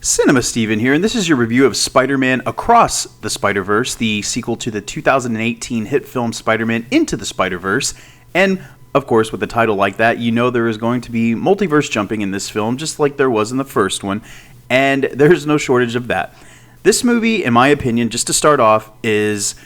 Cinema Steven here, and this is your review of Spider-Man Across the Spider-Verse, the sequel to the 2018 hit film Spider-Man Into the Spider-Verse. And, of course, with a title like that, you know there is going to be multiverse jumping in this film, just like there was in the first one, and there's no shortage of that. This movie, in my opinion, just to start off, is,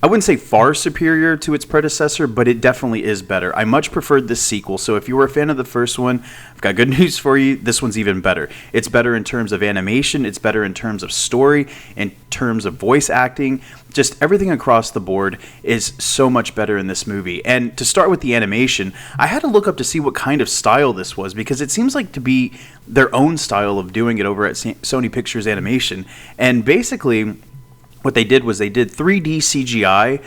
I wouldn't say far superior to its predecessor, but it definitely is better. I much preferred this sequel, so if you were a fan of the first one, I've got good news for you. This one's even better. It's better in terms of animation, it's better in terms of story, in terms of voice acting. Just everything across the board is so much better in this movie. And to start with the animation, I had to look up to see what kind of style this was, because it seems like to be their own style of doing it over at Sony Pictures Animation. And basically, what they did was they did 3D CGI,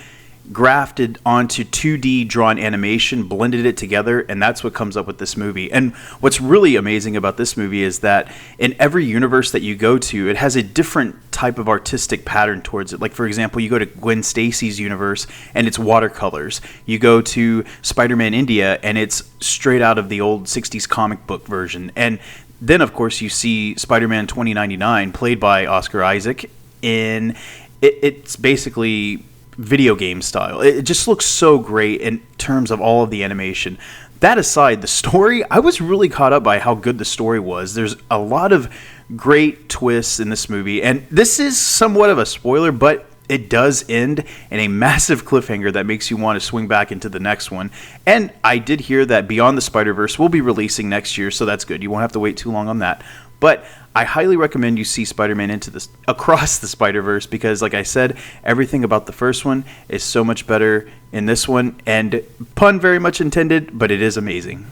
grafted onto 2D drawn animation, blended it together, and that's what comes up with this movie. And what's really amazing about this movie is that in every universe that you go to, it has a different type of artistic pattern towards it. Like, for example, you go to Gwen Stacy's universe, and it's watercolors. You go to Spider-Man India, and it's straight out of the old 60s comic book version. And then, of course, you see Spider-Man 2099, played by Oscar Isaac, it's basically video game style. It just looks so great in terms of all of the animation. That aside, the story, I was really caught up by how good the story was. There's a lot of great twists in this movie, and this is somewhat of a spoiler, but it does end in a massive cliffhanger that makes you want to swing back into the next one. And I did hear that Beyond the Spider-Verse will be releasing next year, so that's good. You won't have to wait too long on that. But I highly recommend you see Spider-Man Across the Spider-Verse, because, like I said, everything about the first one is so much better in this one. And pun very much intended, but it is amazing.